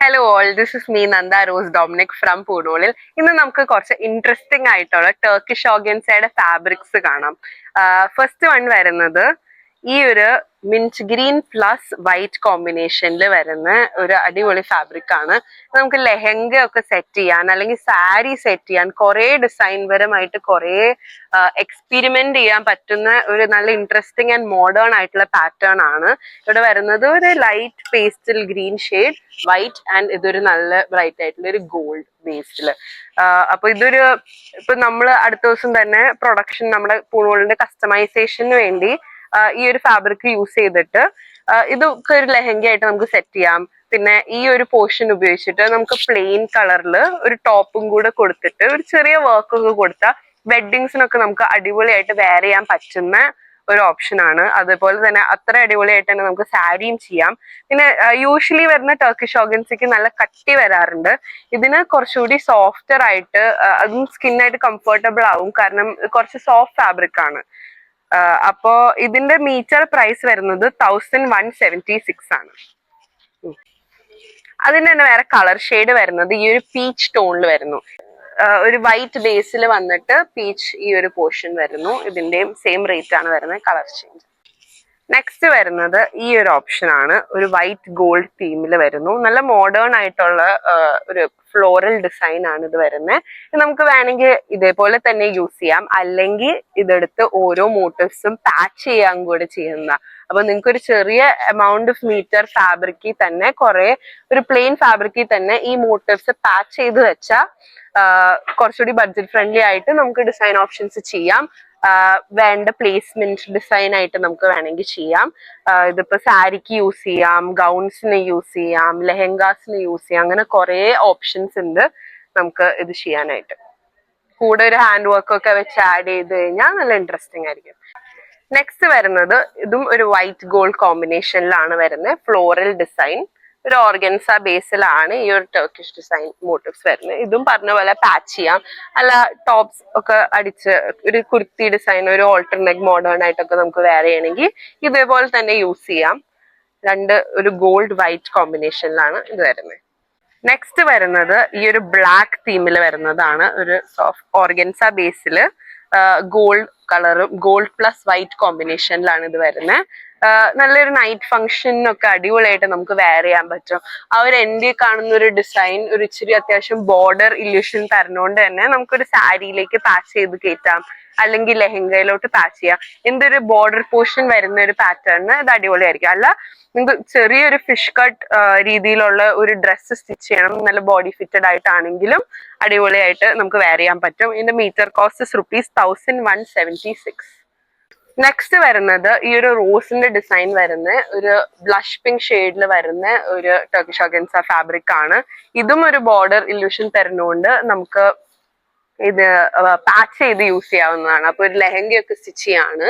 Hello all, this is me Nanda Rose Dominic from Poonolil. ഇന്ന് നമുക്ക് കുറച്ച് interesting ആയിട്ടുള്ള ടർക്കിഷ് ഓർഗൻസയുടെ ഫാബ്രിക്സ് കാണാം. ഫസ്റ്റ് വൺ വരുന്നത് ഈ ഒരു മിന്റ് ഗ്രീൻ പ്ലസ് വൈറ്റ് കോമ്പിനേഷനിൽ വരുന്ന ഒരു അടിപൊളി ഫാബ്രിക് ആണ്. നമുക്ക് ലെഹങ്ക ഒക്കെ സെറ്റ് ചെയ്യാൻ അല്ലെങ്കിൽ സാരി സെറ്റ് ചെയ്യാൻ കുറെ ഡിസൈൻ പരമായിട്ട് കുറെ എക്സ്പെരിമെന്റ് ചെയ്യാൻ പറ്റുന്ന ഒരു നല്ല ഇൻട്രസ്റ്റിംഗ് ആൻഡ് മോഡേൺ ആയിട്ടുള്ള പാറ്റേൺ ആണ്. ഇവിടെ വരുന്നത് ഒരു light pastel green shade, white and ഇതൊരു നല്ല ബ്രൈറ്റ് ആയിട്ടുള്ള ഒരു ഗോൾഡ് ബേസില്. അപ്പൊ ഇതൊരു ഇപ്പൊ നമ്മൾ അടുത്ത ദിവസം തന്നെ പ്രൊഡക്ഷൻ നമ്മുടെ പൂണോളിന്റെ കസ്റ്റമൈസേഷന് വേണ്ടി ഈ ഒരു ഫാബ്രിക് യൂസ് ചെയ്തിട്ട് ഇതൊക്കെ ഒരു ലെഹങ്ക ആയിട്ട് നമുക്ക് സെറ്റ് ചെയ്യാം. പിന്നെ ഈ ഒരു പോർഷൻ ഉപയോഗിച്ചിട്ട് നമുക്ക് പ്ലെയിൻ കളറിൽ ഒരു ടോപ്പും കൂടെ കൊടുത്തിട്ട് ഒരു ചെറിയ വർക്ക് ഒക്കെ കൊടുത്താൽ വെഡ്ഡിങ്സിനൊക്കെ നമുക്ക് അടിപൊളിയായിട്ട് വെയർ ചെയ്യാൻ പറ്റുന്ന ഒരു ഓപ്ഷൻ ആണ്. അതുപോലെ തന്നെ അത്ര അടിപൊളിയായിട്ട് തന്നെ നമുക്ക് സാരിയും ചെയ്യാം. പിന്നെ യൂഷ്വലി വരുന്ന ടർക്കിഷ് ഓർഗൻസിക്ക് നല്ല കട്ടി വരാറുണ്ട്. ഇതിന് കുറച്ചുകൂടി സോഫ്റ്റർ ആയിട്ട് അതും സ്കിന്നായിട്ട് കംഫർട്ടബിൾ ആവും, കാരണം കുറച്ച് സോഫ്റ്റ് ഫാബ്രിക് ആണ്. അപ്പോ ഇതിന്റെ മീറ്റർ പ്രൈസ് വരുന്നത് 1176 ആണ്. അതിന് തന്നെ വേറെ കളർ ഷെയ്ഡ് വരുന്നത് ഈ ഒരു പീച്ച് ടോണിൽ വരുന്നു. ഒരു വൈറ്റ് ബേസിൽ വന്നിട്ട് പീച്ച് ഈ ഒരു പോർഷൻ വരുന്നു. ഇതിന്റെയും സെയിം റേറ്റ് ആണ് വരുന്നത്. Colour change. നെക്സ്റ്റ് വരുന്നത് ഈ ഒരു ഓപ്ഷൻ ആണ്. ഒരു വൈറ്റ് ഗോൾഡ് തീമിൽ വരുന്നു. നല്ല മോഡേൺ ആയിട്ടുള്ള ഒരു ഫ്ലോറൽ ഡിസൈൻ ആണ് ഇത് വരുന്നത്. നമുക്ക് വേണമെങ്കിൽ ഇതേപോലെ തന്നെ യൂസ് ചെയ്യാം, അല്ലെങ്കിൽ ഇതെടുത്ത് ഓരോ മോട്ടീവ്സും പാച്ച് ചെയ്യാൻ കൂടെ ചെയ്യുന്ന. അപ്പൊ നിങ്ങൾക്ക് ഒരു ചെറിയ എമൗണ്ട് ഓഫ് മീറ്റർ ഫാബ്രിക്കിൽ തന്നെ ഒരു പ്ലെയിൻ ഫാബ്രിക്കിൽ തന്നെ ഈ മോട്ടീവ്സ് പാച്ച് ചെയ്ത് വെച്ചാൽ കുറച്ചുകൂടി ബഡ്ജറ്റ് ഫ്രണ്ട്ലി ആയിട്ട് നമുക്ക് ഡിസൈൻ ഓപ്ഷൻസ് ചെയ്യാം. വേണ്ട പ്ലേസ്മെന്റ് ഡിസൈൻ ആയിട്ട് നമുക്ക് വേണമെങ്കിൽ ചെയ്യാം. ഇതിപ്പോ സാരിക്ക് യൂസ് ചെയ്യാം, ഗൗൺസിന് യൂസ് ചെയ്യാം, ലെഹങ്കാസിന് യൂസ് ചെയ്യാം. അങ്ങനെ കുറെ ഓപ്ഷൻസ് ഉണ്ട് നമുക്ക് ഇത് ചെയ്യാനായിട്ട്. കൂടെ ഒരു ഹാൻഡ് വർക്ക് ഒക്കെ വെച്ച് ആഡ് ചെയ്ത് കഴിഞ്ഞാൽ നല്ല ഇൻട്രസ്റ്റിംഗ് ആയിരിക്കും. നെക്സ്റ്റ് വരുന്നത് ഇതും ഒരു വൈറ്റ് ഗോൾഡ് കോമ്പിനേഷനിലാണ് വരുന്നത്. ഫ്ലോറൽ ഡിസൈൻ, ഒരു ഓർഗൻസ ബേസിലാണ് ഈ ഒരു ടർക്കിഷ് ഡിസൈൻ മോട്ടീവ്സ് വരുന്നത്. ഇതും പറഞ്ഞ പോലെ പാച്ച് ചെയ്യാം, അല്ല ടോപ്സ് ഒക്കെ അടിച്ച് ഒരു കുർത്തി ഡിസൈൻ, ഒരു ഓൾട്ടർനെറ്റ് മോഡേൺ ആയിട്ടൊക്കെ നമുക്ക് വെയർ ചെയ്യണമെങ്കിൽ ഇതേപോലെ തന്നെ യൂസ് ചെയ്യാം. ഒരു ഗോൾഡ് വൈറ്റ് കോമ്പിനേഷനിലാണ് ഇത് വരുന്നത്. നെക്സ്റ്റ് വരുന്നത് ഈ ഒരു ബ്ലാക്ക് തീമിൽ വരുന്നതാണ്. ഒരു സോഫ്റ്റ് ഓർഗൻസ ബേസില് ഗോൾഡ് കളറും ഗോൾഡ് പ്ലസ് വൈറ്റ് കോമ്പിനേഷനിലാണ് ഇത് വരുന്നത്. നല്ലൊരു നൈറ്റ് ഫംഗ്ഷനൊക്കെ അടിപൊളിയായിട്ട് നമുക്ക് വെയർ ചെയ്യാൻ പറ്റും. ആ ഒരു എൻ്റെ കാണുന്ന ഒരു ഡിസൈൻ ഒരു ഇച്ചിരി അത്യാവശ്യം ബോർഡർ ഇല്യൂഷൻ തരുന്നോണ്ട് തന്നെ നമുക്കൊരു സാരിയിലേക്ക് പാച്ച് ചെയ്ത് കയറ്റാം, അല്ലെങ്കിൽ ലെഹങ്കയിലോട്ട് പാച്ച് ചെയ്യാം. എന്തൊരു ബോർഡർ പോർഷൻ വരുന്ന ഒരു പാറ്റേണിന് ഇത് അടിപൊളിയായിരിക്കും. അല്ല നിങ്ങൾക്ക് ചെറിയൊരു ഫിഷ് കട്ട് രീതിയിലുള്ള ഒരു ഡ്രസ്സ് സ്റ്റിച്ച് ചെയ്യണം, നല്ല ബോഡി ഫിറ്റഡ് ആയിട്ടാണെങ്കിലും അടിപൊളിയായിട്ട് നമുക്ക് വെയർ ചെയ്യാൻ പറ്റും. ഇതിന്റെ മീറ്റർ കോസ്റ്റ് ₹1176. നെക്സ്റ്റ് വരുന്നത് ഈ ഒരു റോസിന്റെ ഡിസൈൻ വരുന്ന ഒരു ബ്ലഷ് പിങ്ക് ഷെയ്ഡിൽ വരുന്ന ഒരു ടർക്കിഷ് ഓർഗൻസ ഫാബ്രിക് ആണ്. ഇതും ഒരു ബോർഡർ ഇല്യൂഷൻ തരുന്നോണ്ട് നമുക്ക് ഇത് പാച്ച് ചെയ്ത് യൂസ് ചെയ്യാവുന്നതാണ്. അപ്പൊ ഒരു ലെഹങ്കയൊക്കെ സ്റ്റിച്ച് ചെയ്യാണ്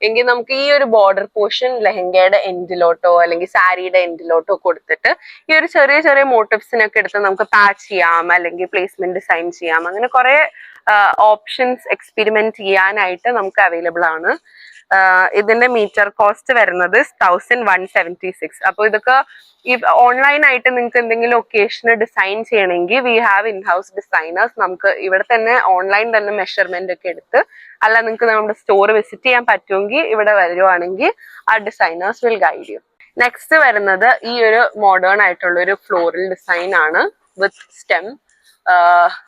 എങ്കിൽ നമുക്ക് ഈ ഒരു ബോർഡർ പോർഷൻ ലെഹങ്കയുടെ എൻഡിലോട്ടോ അല്ലെങ്കിൽ സാരിയുടെ എൻഡിലോട്ടോ കൊടുത്തിട്ട് ഈ ഒരു ചെറിയ ചെറിയ മോട്ടീവ്സിനൊക്കെ എടുത്ത് നമുക്ക് പാച്ച് ചെയ്യാം, അല്ലെങ്കിൽ പ്ലേസ്മെന്റ് ഡിസൈൻ ചെയ്യാം. അങ്ങനെ കുറെ ഓപ്ഷൻസ് എക്സ്പെരിമെന്റ് ചെയ്യാനായിട്ട് നമുക്ക് അവൈലബിൾ ആണ്. ഇതിന്റെ മീറ്റർ കോസ്റ്റ് വരുന്നത് 1176. അപ്പൊ ഇതൊക്കെ ഈ ഓൺലൈൻ ആയിട്ട് നിങ്ങൾക്ക് എന്തെങ്കിലും ഒക്കേഷന് ഡിസൈൻ ചെയ്യണമെങ്കിൽ we have in house designers. നമുക്ക് ഇവിടെ തന്നെ ഓൺലൈൻ തന്നെ മെഷർമെന്റ് ഒക്കെ എടുത്ത്, അല്ല നിങ്ങൾക്ക് നമ്മുടെ സ്റ്റോർ വിസിറ്റ് ചെയ്യാൻ പറ്റുമെങ്കിൽ ഇവിടെ വരുവാണെങ്കിൽ ആ designers will guide you. Next വരുന്നത് ഈ ഒരു മോഡേൺ ആയിട്ടുള്ള ഒരു ഫ്ലോറൽ ഡിസൈൻ ആണ് വിത്ത് സ്റ്റെം.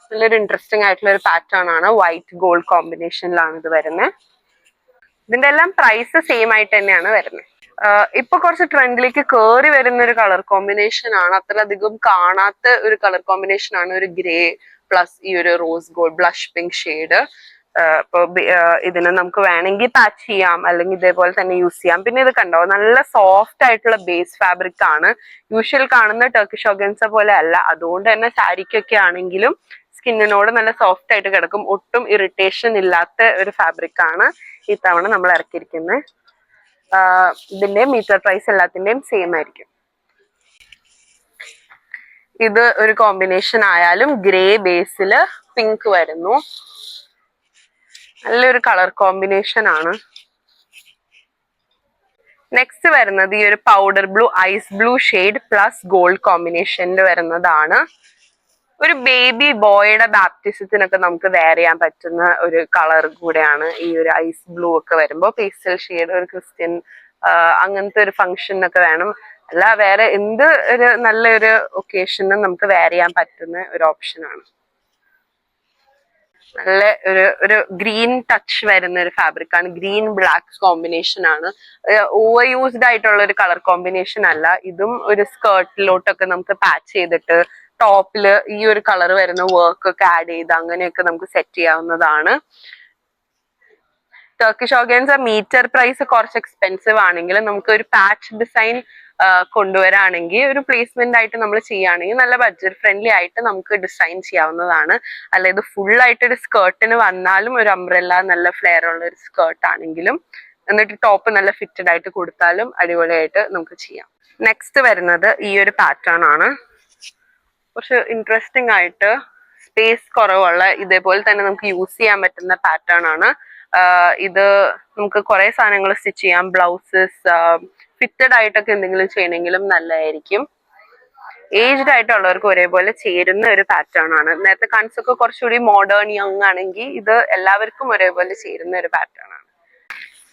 നല്ലൊരു ഇൻട്രസ്റ്റിംഗ് ആയിട്ടുള്ള ഒരു പാറ്റേൺ ആണ്. വൈറ്റ് ഗോൾഡ് കോമ്പിനേഷനിലാണ് ഇത് വരുന്നത്. ഇതിന്റെ എല്ലാം പ്രൈസ് സെയിം ആയിട്ട് തന്നെയാണ് വരുന്നത്. ഇപ്പൊ കുറച്ച് ട്രെൻഡിലേക്ക് കയറി വരുന്ന ഒരു കളർ കോമ്പിനേഷൻ ആണ്. അത്രയധികം കാണാത്ത ഒരു കളർ കോമ്പിനേഷൻ ആണ്. ഒരു ഗ്രേ പ്ലസ് ഈ ഒരു rose gold blush pink shade. ഇപ്പൊ ഇതിന് നമുക്ക് വേണമെങ്കിൽ പാച്ച് ചെയ്യാം, അല്ലെങ്കിൽ ഇതേപോലെ തന്നെ യൂസ് ചെയ്യാം. പിന്നെ ഇത് കണ്ടോ, നല്ല സോഫ്റ്റ് ആയിട്ടുള്ള ബേസ് ഫാബ്രിക് ആണ്. യൂഷ്വൽ കാണുന്ന ടർക്കിഷ് ഓർഗൻസ പോലെ അല്ല. അതുകൊണ്ട് തന്നെ സാരിക്കൊക്കെ ആണെങ്കിലും സ്കിന്നിനോട് നല്ല സോഫ്റ്റ് ആയിട്ട് കിടക്കും. ഒട്ടും ഇറിറ്റേഷൻ ഇല്ലാത്ത ഒരു ഫാബ്രിക് ആണ് ഇത്തവണ നമ്മൾ ഇറക്കിയിരിക്കുന്നത്. ഇതിന്റെ മീറ്റർ പ്രൈസ് എല്ലാത്തിന്റെയും സെയിം ആയിരിക്കും. ഇത് ഒരു കോമ്പിനേഷൻ ആയാലും ഗ്രേ ബേസിൽ പിങ്ക് വരുന്നു. നല്ലൊരു കളർ കോമ്പിനേഷൻ ആണ്. നെക്സ്റ്റ് വരുന്നത് ഈ ഒരു powder blue ice blue shade plus gold കോമ്പിനേഷനിൽ വരുന്നതാണ്. ഒരു ബേബി ബോയുടെ ബാപ്റ്റിസത്തിനൊക്കെ നമുക്ക് വെയർ ചെയ്യാൻ പറ്റുന്ന ഒരു കളർ കൂടെയാണ് ഈ ഒരു ഐസ് ബ്ലൂ ഒക്കെ വരുമ്പോൾ. പേസ്റ്റൽ ഷെയ്ഡ് ഒരു ക്രിസ്ത്യൻ അങ്ങനത്തെ ഒരു ഫംഗ്ഷനൊക്കെ വേണം, അല്ല വേറെ എന്ത് ഒരു നല്ലൊരു ഒക്കേഷനും നമുക്ക് വെയർ ചെയ്യാൻ പറ്റുന്ന ഒരു ഓപ്ഷനാണ്. നല്ല ഒരു ഗ്രീൻ ടച്ച് വരുന്ന ഒരു ഫാബ്രിക് ആണ്. ഗ്രീൻ ബ്ലാക്ക് കോമ്പിനേഷൻ ആണ്. ഓവർ യൂസ്ഡ് ആയിട്ടുള്ള ഒരു കളർ കോമ്പിനേഷൻ അല്ല. ഇതും ഒരു സ്കേർട്ടിലോട്ടൊക്കെ നമുക്ക് പാച്ച് ചെയ്തിട്ട് ടോപ്പില് ഈ ഒരു കളർ വരുന്ന വർക്ക് ഒക്കെ ആഡ് ചെയ്ത് അങ്ങനെയൊക്കെ നമുക്ക് സെറ്റ് ചെയ്യാവുന്നതാണ്. ടർക്കിഷ് ഓർഗൻസ മീറ്റർ പ്രൈസ് കുറച്ച് എക്സ്പെൻസീവ് ആണെങ്കിലും നമുക്ക് ഒരു പാച്ച് ഡിസൈൻ കൊണ്ടുവരാണെങ്കിൽ ഒരു പ്ലേസ്മെന്റ് ആയിട്ട് നമ്മൾ ചെയ്യുകയാണെങ്കിൽ നല്ല ബഡ്ജറ്റ് ഫ്രണ്ട്ലി ആയിട്ട് നമുക്ക് ഡിസൈൻ ചെയ്യാവുന്നതാണ്. അല്ല ഇത് ഫുൾ ആയിട്ട് ഒരു സ്കേർട്ടിന് വന്നാലും ഒരു അംബ്രല്ല നല്ല ഫ്ലെയർ ഉള്ള ഒരു സ്കേർട്ട് ആണെങ്കിലും എന്നിട്ട് ടോപ്പ് നല്ല ഫിറ്റഡ് ആയിട്ട് കൊടുത്താലും അടിപൊളിയായിട്ട് നമുക്ക് ചെയ്യാം. നെക്സ്റ്റ് വരുന്നത് ഈ ഒരു പാറ്റേൺ ആണ്. കുറച്ച് ഇൻട്രസ്റ്റിംഗ് ആയിട്ട് സ്പേസ് കുറവുള്ള ഇതേപോലെ തന്നെ നമുക്ക് യൂസ് ചെയ്യാൻ പറ്റുന്ന പാറ്റേൺ ആണ്. ഇത് നമുക്ക് കുറെ സാധനങ്ങൾ സ്റ്റിച്ച് ചെയ്യാം. ബ്ലൗസസ് ഫിറ്റഡ് ആയിട്ടൊക്കെ എന്തെങ്കിലും ചെയ്യണമെങ്കിലും നല്ലതായിരിക്കും. ഏജ്ഡ് ആയിട്ടുള്ളവർക്ക് ഒരേപോലെ ചേരുന്ന ഒരു പാറ്റേൺ ആണ്. നേരത്തെ കാണിച്ചൊക്കെ കുറച്ചുകൂടി മോഡേൺ യങ് ആണെങ്കിൽ ഇത് എല്ലാവർക്കും ഒരേപോലെ ചേരുന്ന ഒരു പാറ്റേൺ ആണ്.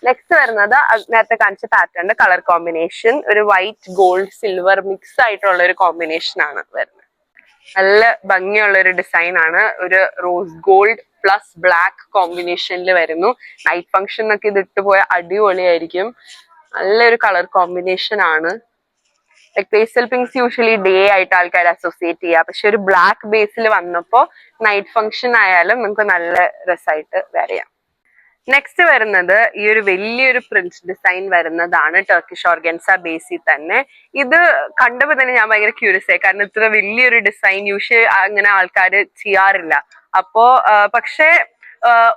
നെക്സ്റ്റ് വരുന്നത് നേരത്തെ കാണിച്ച പാറ്റേണിന്റെ കളർ കോമ്പിനേഷൻ ഒരു വൈറ്റ് ഗോൾഡ് സിൽവർ മിക്സ് ആയിട്ടുള്ള ഒരു കോമ്പിനേഷൻ ആണ് വരുന്നത്. നല്ല ഭംഗിയുള്ള ഒരു ഡിസൈൻ ആണ്. ഒരു റോസ് ഗോൾഡ് പ്ലസ് ബ്ലാക്ക് കോമ്പിനേഷനിൽ വരുന്നു. നൈറ്റ് ഫംഗ്ഷനൊക്കെ ഇത് ഇട്ട് പോയ അടിപൊളിയായിരിക്കും. നല്ലൊരു കളർ കോമ്പിനേഷൻ ആണ്. Like pastel pinks usually day ആയിട്ട് ആൾക്കാർ അസോസിയേറ്റ് ചെയ്യുക, പക്ഷെ ഒരു ബ്ലാക്ക് ബേസിൽ വന്നപ്പോൾ നൈറ്റ് ഫംഗ്ഷൻ ആയാലും നമുക്ക് നല്ല രസമായിട്ട് വെയർ ചെയ്യാം. നെക്സ്റ്റ് വരുന്നത് ഈ ഒരു വലിയൊരു പ്രിന്റ് ഡിസൈൻ വരുന്നതാണ് ടർക്കിഷ് ഓർഗൻസ ബേസിൽ തന്നെ. ഇത് കണ്ടപ്പോൾ തന്നെ ഞാൻ ഭയങ്കര ക്യൂരിയസ് ആയി, കാരണം ഇത്ര വലിയൊരു ഡിസൈൻ യൂഷ്വലി അങ്ങനെ ആൾക്കാർ ചെയ്യാറില്ല. അപ്പോ പക്ഷെ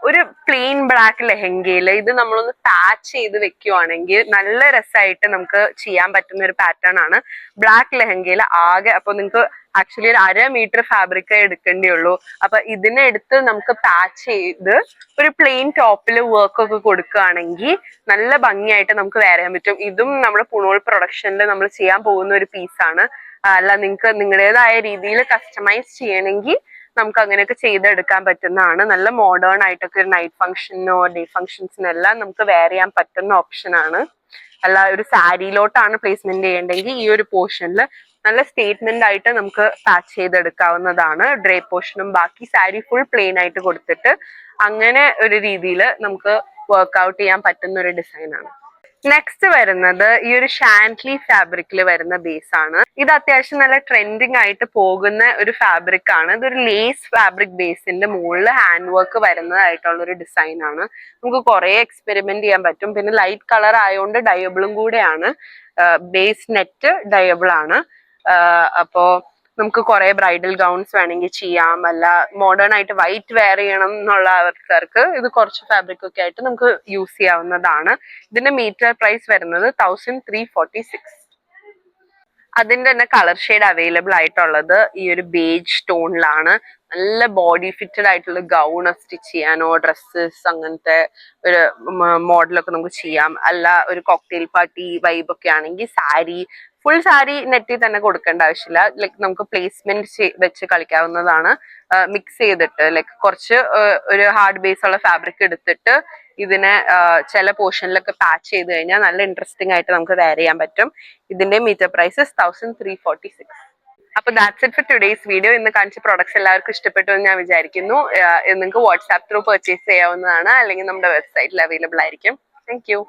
ഒരു പ്ലെയിൻ ബ്ലാക്ക് ലെഹങ്കയില് ഇത് നമ്മളൊന്ന് പാച്ച് ചെയ്ത് വെക്കുവാണെങ്കിൽ നല്ല രസമായിട്ട് നമുക്ക് ചെയ്യാൻ പറ്റുന്ന ഒരു പാറ്റേൺ ആണ്. ബ്ലാക്ക് ലെഹങ്കയിൽ ആകെ അപ്പൊ നിങ്ങൾക്ക് ആക്ച്വലി ഒരു 1/2 മീറ്റർ ഫാബ്രിക് എടുക്കേണ്ടി ഉള്ളൂ. അപ്പൊ ഇതിനെ എടുത്ത് നമുക്ക് പാച്ച് ചെയ്ത് ഒരു പ്ലെയിൻ ടോപ്പിൽ വർക്ക് ഒക്കെ കൊടുക്കുകയാണെങ്കിൽ നല്ല ഭംഗിയായിട്ട് നമുക്ക് വെയർ ചെയ്യാൻ പറ്റും. ഇതും നമ്മുടെ പുണോൾ പ്രൊഡക്ഷനിൽ നമ്മൾ ചെയ്യാൻ പോകുന്ന ഒരു പീസാണ്. അല്ല നിങ്ങൾക്ക് നിങ്ങളുടേതായ രീതിയിൽ കസ്റ്റമൈസ് ചെയ്യണമെങ്കിൽ നമുക്ക് അങ്ങനെയൊക്കെ ചെയ്തെടുക്കാൻ പറ്റുന്നതാണ്. നല്ല മോഡേൺ ആയിട്ടൊക്കെ ഒരു നൈറ്റ് ഫംഗ്ഷനോ ഡേ ഫംഗ്ഷൻസിനോ എല്ലാം നമുക്ക് വെയർ ചെയ്യാൻ പറ്റുന്ന ഓപ്ഷൻ ആണ്. അല്ല ഒരു സാരിയിലോട്ടാണ് പ്ലേസ്മെന്റ് ചെയ്യേണ്ടെങ്കിൽ ഈ ഒരു പോർഷനിൽ നല്ല സ്റ്റേറ്റ്മെന്റ് ആയിട്ട് നമുക്ക് പാച്ച് ചെയ്തെടുക്കാവുന്നതാണ്. ഡ്രേ പോർഷനും ബാക്കി സാരി ഫുൾ പ്ലെയിൻ ആയിട്ട് കൊടുത്തിട്ട് അങ്ങനെ ഒരു രീതിയിൽ നമുക്ക് വർക്ക്ഔട്ട് ചെയ്യാൻ പറ്റുന്ന ഒരു ഡിസൈൻ ആണ്. നെക്സ്റ്റ് വരുന്നത് ഈ ഒരു ഷാൻഡ്ലി ഫാബ്രിക്കിൽ വരുന്ന ബേസ് ആണ്. ഇത് അത്യാവശ്യം നല്ല ട്രെൻഡിങ് ആയിട്ട് പോകുന്ന ഒരു ഫാബ്രിക് ആണ്. ഇതൊരു ലേസ് ഫാബ്രിക് ബേസിന്റെ മുകളിൽ ഹാൻഡ് വർക്ക് വരുന്നതായിട്ടുള്ള ഒരു ഡിസൈൻ ആണ്. നമുക്ക് കുറെ എക്സ്പെരിമെന്റ് ചെയ്യാൻ പറ്റും. പിന്നെ ലൈറ്റ് കളർ ആയതുകൊണ്ട് ഡയബിളും കൂടെയാണ്. ബേസ് നെറ്റ് ഡയബിൾ ആണ്. അപ്പോ നമുക്ക് കുറെ ബ്രൈഡൽ ഗൗൺസ് വേണമെങ്കിൽ ചെയ്യാം. അല്ല മോഡേൺ ആയിട്ട് വൈറ്റ് വെയർ ചെയ്യണം എന്നുള്ള ആൾക്കാർക്ക് ഇത് കുറച്ച് ഫാബ്രിക് ഒക്കെ ആയിട്ട് നമുക്ക് യൂസ് ചെയ്യാവുന്നതാണ്. ഇതിന്റെ മീറ്റർ പ്രൈസ് വരുന്നത് 1346. അതിന്റെ തന്നെ കളർ ഷെയ്ഡ് അവൈലബിൾ ആയിട്ടുള്ളത് ഈ ഒരു ബേജ് ടോണിലാണ്. നല്ല ബോഡി ഫിറ്റഡ് ആയിട്ടുള്ള ഗൗൺ സ്റ്റിച്ച് ചെയ്യാനോ ഡ്രസ്സസ് അങ്ങനത്തെ ഒരു മോഡലൊക്കെ നമുക്ക് ചെയ്യാം. അല്ല ഒരു കോക്ടെയിൽ പാർട്ടി വൈബ് ഒക്കെ ആണെങ്കിൽ സാരി ഫുൾ സാരി നെറ്റിൽ തന്നെ കൊടുക്കേണ്ട ആവശ്യമില്ല. ലൈക്ക് നമുക്ക് പ്ലേസ്മെന്റ് വെച്ച് കളിക്കാവുന്നതാണ്. മിക്സ് ചെയ്തിട്ട് ലൈക്ക് കുറച്ച് ഒരു ഹാർഡ് ബേസ് ഉള്ള ഫാബ്രിക് എടുത്തിട്ട് ഇതിനെ ചില പോർഷനിലൊക്കെ പാച്ച് ചെയ്ത് കഴിഞ്ഞാൽ നല്ല ഇൻട്രസ്റ്റിംഗ് ആയിട്ട് നമുക്ക് വെയർ ചെയ്യാൻ പറ്റും. ഇതിന്റെ മീറ്റർ പ്രൈസ് 1346. അപ്പൊ that's it for today's video. ഇന്ന് കാണിച്ച പ്രോഡക്ട്സ് എല്ലാവർക്കും ഇഷ്ടപ്പെട്ടു എന്ന് ഞാൻ വിചാരിക്കുന്നു. നിങ്ങൾക്ക് വാട്സാപ്പ് ത്രൂ പർച്ചേസ് ചെയ്യാവുന്നതാണ്, അല്ലെങ്കിൽ നമ്മുടെ വെബ്സൈറ്റിൽ അവൈലബിൾ ആയിരിക്കും. Thank you.